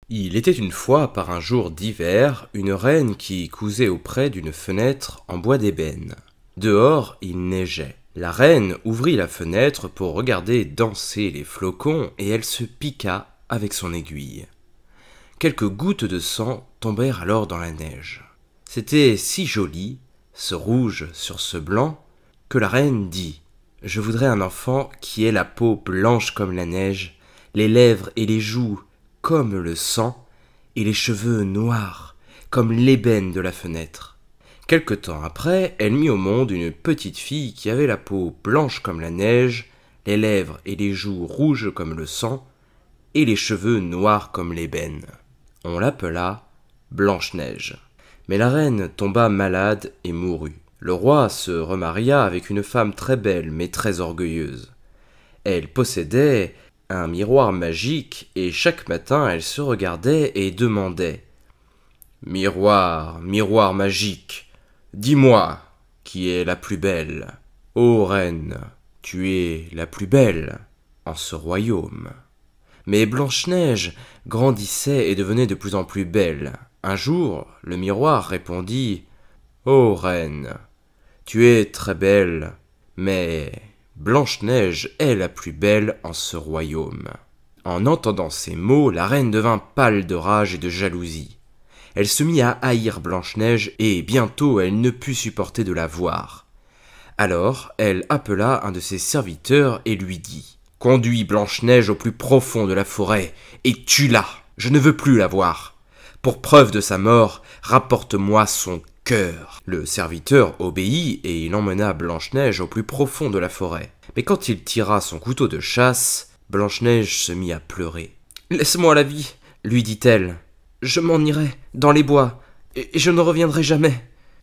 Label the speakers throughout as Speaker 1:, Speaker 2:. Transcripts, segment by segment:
Speaker 1: Il était une fois, par un jour d'hiver, une reine qui cousait auprès d'une fenêtre en bois d'ébène. Dehors, il neigeait. La reine ouvrit la fenêtre pour regarder danser les flocons et elle se piqua avec son aiguille. Quelques gouttes de sang tombèrent alors dans la neige. C'était si joli, ce rouge sur ce blanc, que la reine dit « Je voudrais un enfant qui ait la peau blanche comme la neige, les lèvres et les joues comme le sang, et les cheveux noirs, comme l'ébène de la fenêtre. » Quelque temps après, elle mit au monde une petite fille qui avait la peau blanche comme la neige, les lèvres et les joues rouges comme le sang, et les cheveux noirs comme l'ébène. On l'appela Blanche-Neige. Mais la reine tomba malade et mourut. Le roi se remaria avec une femme très belle mais très orgueilleuse. Elle possédait un miroir magique, et chaque matin elle se regardait et demandait « Miroir, miroir magique, dis-moi qui est la plus belle. Ô reine, tu es la plus belle en ce royaume. » Mais Blanche-Neige grandissait et devenait de plus en plus belle. Un jour, le miroir répondit « Ô reine, tu es très belle, mais Blanche-Neige est la plus belle en ce royaume. » En entendant ces mots, la reine devint pâle de rage et de jalousie. Elle se mit à haïr Blanche-Neige et bientôt elle ne put supporter de la voir. Alors elle appela un de ses serviteurs et lui dit « Conduis Blanche-Neige au plus profond de la forêt et tue-la, je ne veux plus la voir. Pour preuve de sa mort, rapporte-moi son cœur. » Le serviteur obéit et il emmena Blanche-Neige au plus profond de la forêt. Mais quand il tira son couteau de chasse, Blanche-Neige se mit à pleurer. « Laisse-moi la vie, lui dit-elle. Je m'en irai dans les bois et je ne reviendrai jamais. »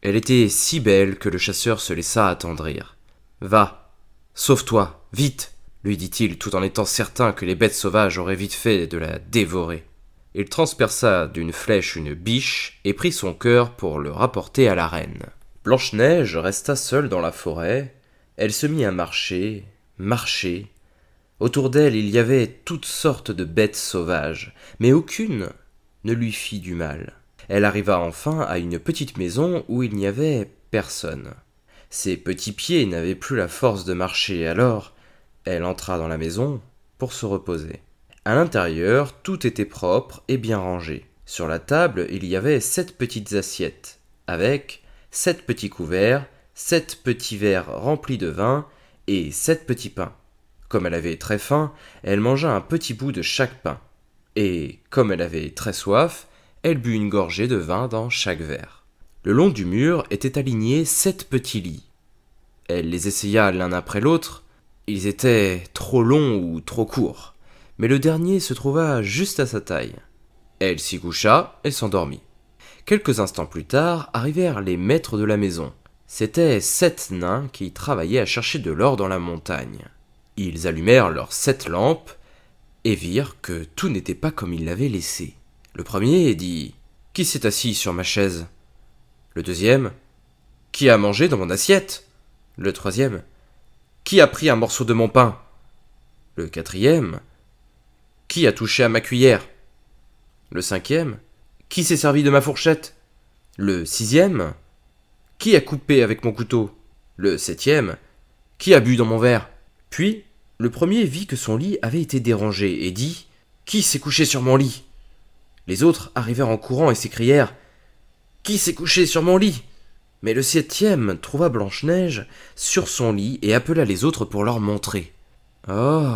Speaker 1: Elle était si belle que le chasseur se laissa attendrir. « Va, sauve-toi, vite !» lui dit-il tout en étant certain que les bêtes sauvages auraient vite fait de la dévorer. Il transperça d'une flèche une biche et prit son cœur pour le rapporter à la reine. Blanche-Neige resta seule dans la forêt. Elle se mit à marcher, marcher. Autour d'elle, il y avait toutes sortes de bêtes sauvages, mais aucune ne lui fit du mal. Elle arriva enfin à une petite maison où il n'y avait personne. Ses petits pieds n'avaient plus la force de marcher, alors elle entra dans la maison pour se reposer. À l'intérieur, tout était propre et bien rangé. Sur la table, il y avait 7 petites assiettes, avec 7 petits couverts, 7 petits verres remplis de vin et 7 petits pains. Comme elle avait très faim, elle mangea un petit bout de chaque pain. Et comme elle avait très soif, elle but une gorgée de vin dans chaque verre. Le long du mur étaient alignés 7 petits lits. Elle les essaya l'un après l'autre. Ils étaient trop longs ou trop courts, mais le dernier se trouva juste à sa taille. Elle s'y coucha et s'endormit. Quelques instants plus tard arrivèrent les maîtres de la maison. C'étaient 7 nains qui travaillaient à chercher de l'or dans la montagne. Ils allumèrent leurs 7 lampes et virent que tout n'était pas comme ils l'avaient laissé. Le premier dit « Qui s'est assis sur ma chaise ?» Le deuxième « Qui a mangé dans mon assiette ?» Le troisième « Qui a pris un morceau de mon pain ?» Le quatrième « Qui a touché à ma cuillère ?» Le cinquième « Qui s'est servi de ma fourchette ?» Le sixième « Qui a coupé avec mon couteau ?» Le septième « Qui a bu dans mon verre ?» Puis, le premier vit que son lit avait été dérangé et dit « Qui s'est couché sur mon lit ?» Les autres arrivèrent en courant et s'écrièrent « Qui s'est couché sur mon lit ?» Mais le septième trouva Blanche-Neige sur son lit et appela les autres pour leur montrer. « Oh,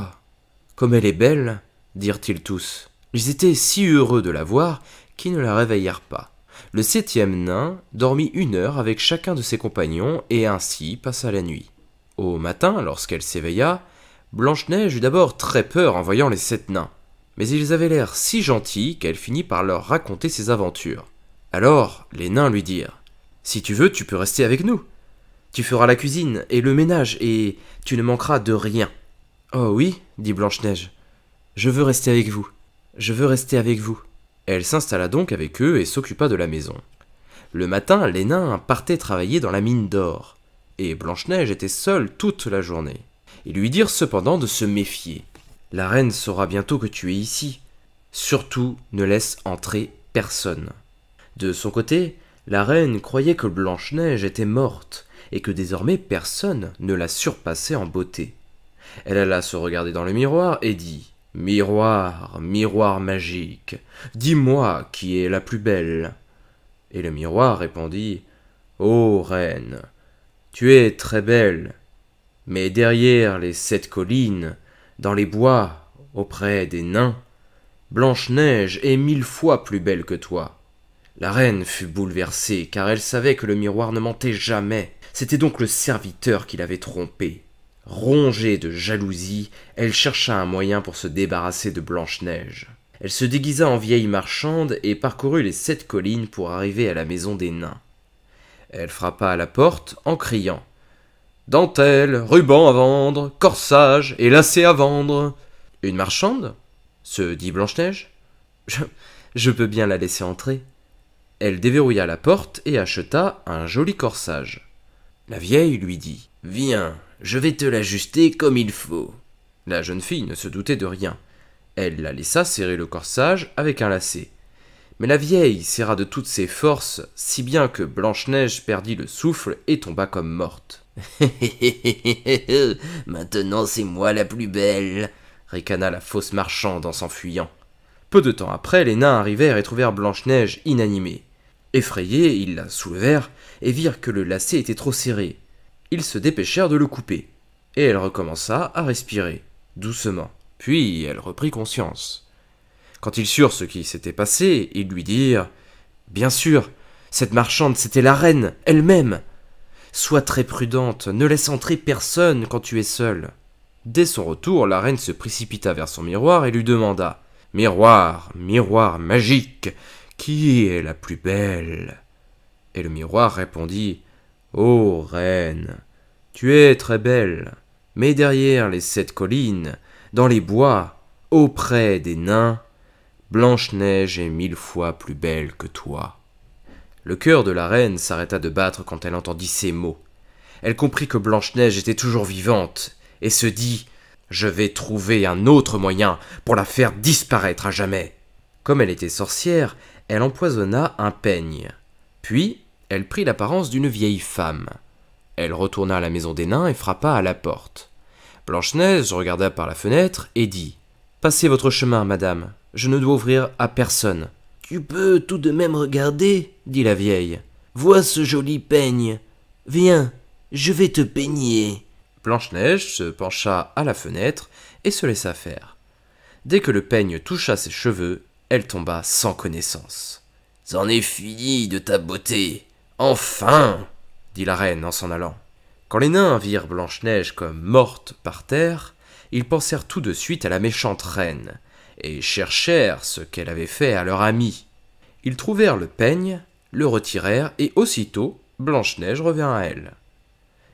Speaker 1: comme elle est belle !» dirent-ils tous. Ils étaient si heureux de la voir qu'ils ne la réveillèrent pas. Le septième nain dormit 1 heure avec chacun de ses compagnons et ainsi passa la nuit. Au matin, lorsqu'elle s'éveilla, Blanche-Neige eut d'abord très peur en voyant les 7 nains. Mais ils avaient l'air si gentils qu'elle finit par leur raconter ses aventures. Alors les nains lui dirent « Si tu veux, tu peux rester avec nous. Tu feras la cuisine et le ménage et tu ne manqueras de rien. »« Oh oui, dit Blanche-Neige, je veux rester avec vous. Je veux rester avec vous. » Elle s'installa donc avec eux et s'occupa de la maison. Le matin, les nains partaient travailler dans la mine d'or, et Blanche-Neige était seule toute la journée. Ils lui dirent cependant de se méfier. « La reine saura bientôt que tu es ici. Surtout, ne laisse entrer personne. » De son côté, la reine croyait que Blanche-Neige était morte et que désormais personne ne la surpassait en beauté. Elle alla se regarder dans le miroir et dit « Miroir, miroir magique, dis-moi qui est la plus belle. » Et le miroir répondit « Ô reine, tu es très belle, mais derrière les 7 collines, dans les bois, auprès des nains, Blanche-Neige est 1000 fois plus belle que toi. » La reine fut bouleversée, car elle savait que le miroir ne mentait jamais. C'était donc le serviteur qui l'avait trompée. Rongée de jalousie, elle chercha un moyen pour se débarrasser de Blanche-Neige. Elle se déguisa en vieille marchande et parcourut les 7 collines pour arriver à la maison des nains. Elle frappa à la porte en criant « Dentelle, ruban à vendre, corsage et lacets à vendre. »« Une marchande ?» se dit Blanche-Neige. « Je peux bien la laisser entrer. » Elle déverrouilla la porte et acheta un joli corsage. La vieille lui dit « Viens, je vais te l'ajuster comme il faut. » La jeune fille ne se doutait de rien. Elle la laissa serrer le corsage avec un lacet. Mais la vieille serra de toutes ses forces, si bien que Blanche-Neige perdit le souffle et tomba comme morte.
Speaker 2: « Maintenant c'est moi la plus belle !»
Speaker 1: ricana la fausse marchande en s'enfuyant. Peu de temps après, les nains arrivèrent et trouvèrent Blanche-Neige inanimée. Effrayés, ils la soulevèrent et virent que le lacet était trop serré. Ils se dépêchèrent de le couper, et elle recommença à respirer, doucement. Puis elle reprit conscience. Quand ils surent ce qui s'était passé, ils lui dirent « Bien sûr, cette marchande, c'était la reine, elle-même. Sois très prudente, ne laisse entrer personne quand tu es seule. » Dès son retour, la reine se précipita vers son miroir et lui demanda « Miroir, miroir magique, qui est la plus belle ?» Et le miroir répondit « Ô reine, tu es très belle, mais derrière les 7 collines, dans les bois, auprès des nains, Blanche-Neige est 1000 fois plus belle que toi. » Le cœur de la reine s'arrêta de battre quand elle entendit ces mots. Elle comprit que Blanche-Neige était toujours vivante, et se dit « Je vais trouver un autre moyen pour la faire disparaître à jamais. » Comme elle était sorcière, elle empoisonna un peigne. Puis, elle prit l'apparence d'une vieille femme. Elle retourna à la maison des nains et frappa à la porte. Blanche-Neige regarda par la fenêtre et dit « Passez votre chemin, madame, je ne dois ouvrir à personne. »«
Speaker 2: Tu peux tout de même regarder, » dit la vieille. « Vois ce joli peigne. Viens, je vais te peigner. »
Speaker 1: Blanche-Neige se pencha à la fenêtre et se laissa faire. Dès que le peigne toucha ses cheveux, elle tomba sans connaissance.
Speaker 2: « C'en est fini de ta beauté. Enfin !»
Speaker 1: dit la reine en s'en allant. Quand les nains virent Blanche-Neige comme morte par terre, ils pensèrent tout de suite à la méchante reine, et cherchèrent ce qu'elle avait fait à leur amie. Ils trouvèrent le peigne, le retirèrent, et aussitôt, Blanche-Neige revint à elle.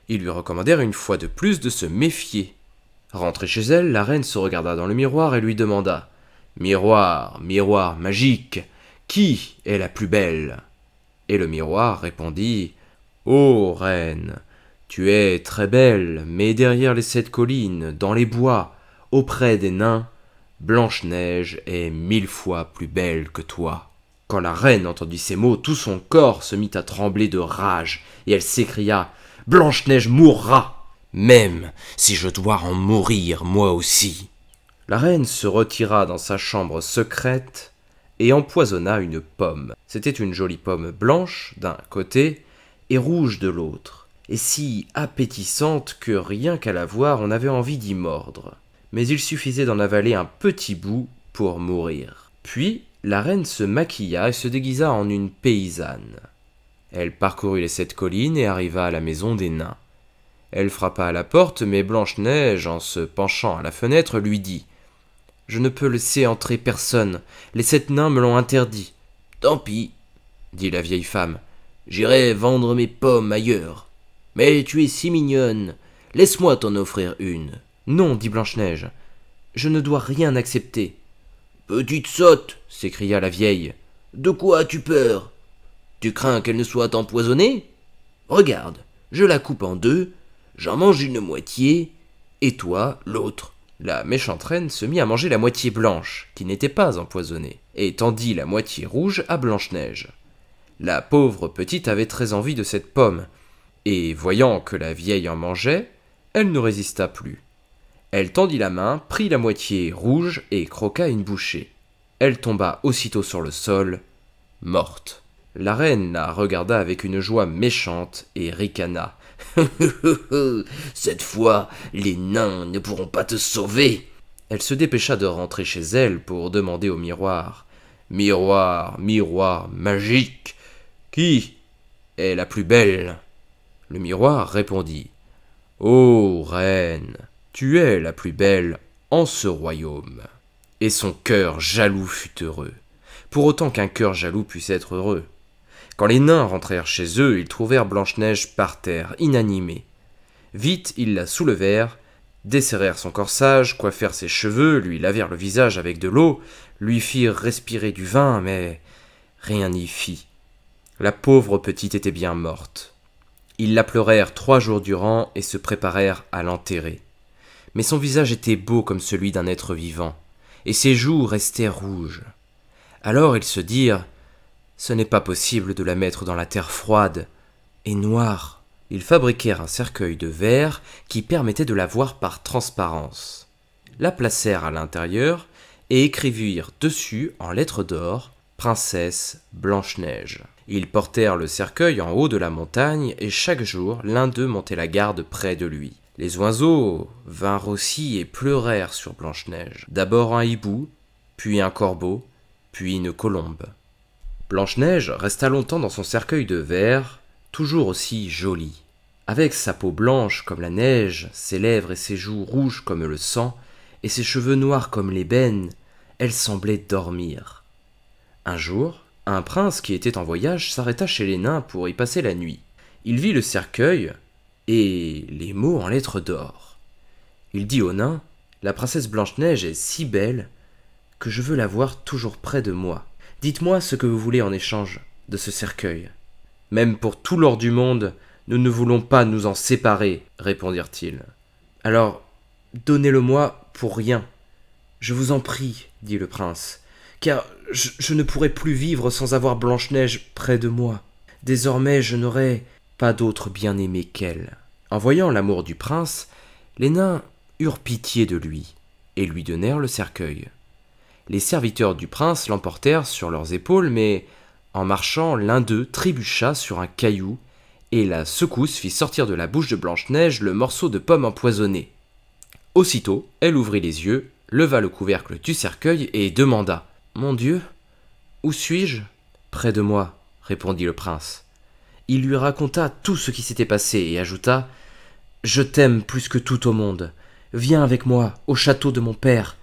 Speaker 1: Ils lui recommandèrent une fois de plus de se méfier. Rentrée chez elle, la reine se regarda dans le miroir et lui demanda « Miroir, miroir magique, qui est la plus belle ?» Et le miroir répondit « Ô reine, tu es très belle, mais derrière les 7 collines, dans les bois, auprès des nains, Blanche-Neige est 1000 fois plus belle que toi. » Quand la reine entendit ces mots, tout son corps se mit à trembler de rage, et elle s'écria « Blanche-Neige mourra, même si je dois en mourir moi aussi. » La reine se retira dans sa chambre secrète et empoisonna une pomme. C'était une jolie pomme blanche d'un côté et rouge de l'autre, et si appétissante que rien qu'à la voir on avait envie d'y mordre. Mais il suffisait d'en avaler un petit bout pour mourir. Puis la reine se maquilla et se déguisa en une paysanne. Elle parcourut les 7 collines et arriva à la maison des nains. Elle frappa à la porte, mais Blanche-Neige, en se penchant à la fenêtre, lui dit « Je ne peux laisser entrer personne, les 7 nains me l'ont interdit. »«
Speaker 2: Tant pis, »
Speaker 1: dit la vieille femme.
Speaker 2: « J'irai vendre mes pommes ailleurs. Mais tu es si mignonne, laisse-moi t'en offrir une. »«
Speaker 1: Non, dit Blanche-Neige, je ne dois rien accepter. »«
Speaker 2: Petite sotte, »
Speaker 1: s'écria la vieille.
Speaker 2: « De quoi as-tu peur? Tu crains qu'elle ne soit empoisonnée? Regarde, je la coupe en 2, j'en mange une moitié, et toi, l'autre.
Speaker 1: La méchante reine se mit à manger la moitié blanche, qui n'était pas empoisonnée, et tendit la moitié rouge à Blanche-Neige. La pauvre petite avait très envie de cette pomme, et voyant que la vieille en mangeait, elle ne résista plus. Elle tendit la main, prit la moitié rouge et croqua une bouchée. Elle tomba aussitôt sur le sol, morte. La reine la regarda avec une joie méchante et ricana. « Cette fois, les nains ne pourront pas te sauver !» Elle se dépêcha de rentrer chez elle pour demander au miroir. « Miroir, miroir magique, qui est la plus belle ?» Le miroir répondit. « Ô reine, tu es la plus belle en ce royaume. » Et son cœur jaloux fut heureux, pour autant qu'un cœur jaloux puisse être heureux. Quand les nains rentrèrent chez eux, ils trouvèrent Blanche-Neige par terre, inanimée. Vite, ils la soulevèrent, desserrèrent son corsage, coiffèrent ses cheveux, lui lavèrent le visage avec de l'eau, lui firent respirer du vin, mais rien n'y fit. La pauvre petite était bien morte. Ils la pleurèrent 3 jours durant et se préparèrent à l'enterrer. Mais son visage était beau comme celui d'un être vivant, et ses joues restaient rouges. Alors ils se dirent « Ce n'est pas possible de la mettre dans la terre froide et noire. » Ils fabriquèrent un cercueil de verre qui permettait de la voir par transparence. La placèrent à l'intérieur et écrivirent dessus en lettres d'or « Princesse Blanche-Neige ». Ils portèrent le cercueil en haut de la montagne et chaque jour l'un d'eux montait la garde près de lui. Les oiseaux vinrent aussi et pleurèrent sur Blanche-Neige. D'abord un hibou, puis un corbeau, puis une colombe. Blanche-Neige resta longtemps dans son cercueil de verre, toujours aussi jolie. Avec sa peau blanche comme la neige, ses lèvres et ses joues rouges comme le sang, et ses cheveux noirs comme l'ébène, elle semblait dormir. Un jour, un prince qui était en voyage s'arrêta chez les nains pour y passer la nuit. Il vit le cercueil et les mots en lettres d'or. Il dit aux nains « La princesse Blanche-Neige est si belle que je veux la voir toujours près de moi. Dites-moi ce que vous voulez en échange de ce cercueil. » « Même pour tout l'or du monde, nous ne voulons pas nous en séparer, répondirent-ils. « Alors, donnez-le-moi pour rien. Je vous en prie, dit le prince, car je ne pourrai plus vivre sans avoir Blanche-Neige près de moi. Désormais, je n'aurai pas d'autre bien-aimé qu'elle. » En voyant l'amour du prince, les nains eurent pitié de lui et lui donnèrent le cercueil. Les serviteurs du prince l'emportèrent sur leurs épaules, mais en marchant, l'un d'eux trébucha sur un caillou et la secousse fit sortir de la bouche de Blanche-Neige le morceau de pomme empoisonnée. Aussitôt, elle ouvrit les yeux, leva le couvercle du cercueil et demanda « Mon Dieu, où suis-je » ?« Près de moi, » répondit le prince. Il lui raconta tout ce qui s'était passé et ajouta « Je t'aime plus que tout au monde. Viens avec moi au château de mon père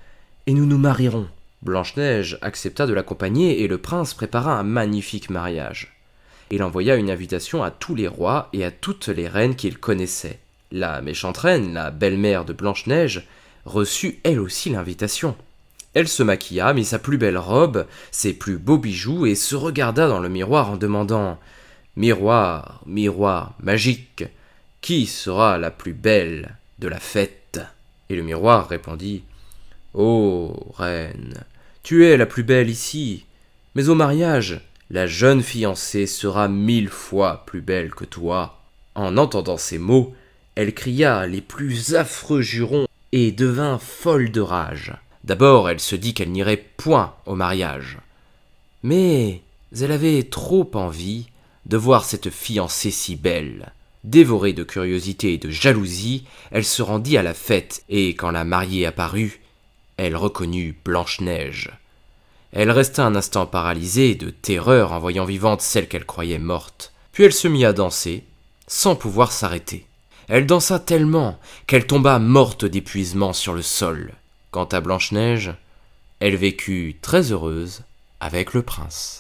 Speaker 1: et nous nous marierons. » Blanche-Neige accepta de l'accompagner et le prince prépara un magnifique mariage. Il envoya une invitation à tous les rois et à toutes les reines qu'il connaissait. La méchante reine, la belle-mère de Blanche-Neige, reçut elle aussi l'invitation. Elle se maquilla, mit sa plus belle robe, ses plus beaux bijoux et se regarda dans le miroir en demandant « Miroir, miroir magique, qui sera la plus belle de la fête ?» Et le miroir répondit « Ô reine, tu es la plus belle ici, mais au mariage, la jeune fiancée sera 1000 fois plus belle que toi. » En entendant ces mots, elle cria les plus affreux jurons et devint folle de rage. D'abord, elle se dit qu'elle n'irait point au mariage. Mais elle avait trop envie de voir cette fiancée si belle. Dévorée de curiosité et de jalousie, elle se rendit à la fête, et quand la mariée apparut, elle reconnut Blanche-Neige. Elle resta un instant paralysée de terreur en voyant vivante celle qu'elle croyait morte. Puis elle se mit à danser, sans pouvoir s'arrêter. Elle dansa tellement qu'elle tomba morte d'épuisement sur le sol. Quant à Blanche-Neige, elle vécut très heureuse avec le prince.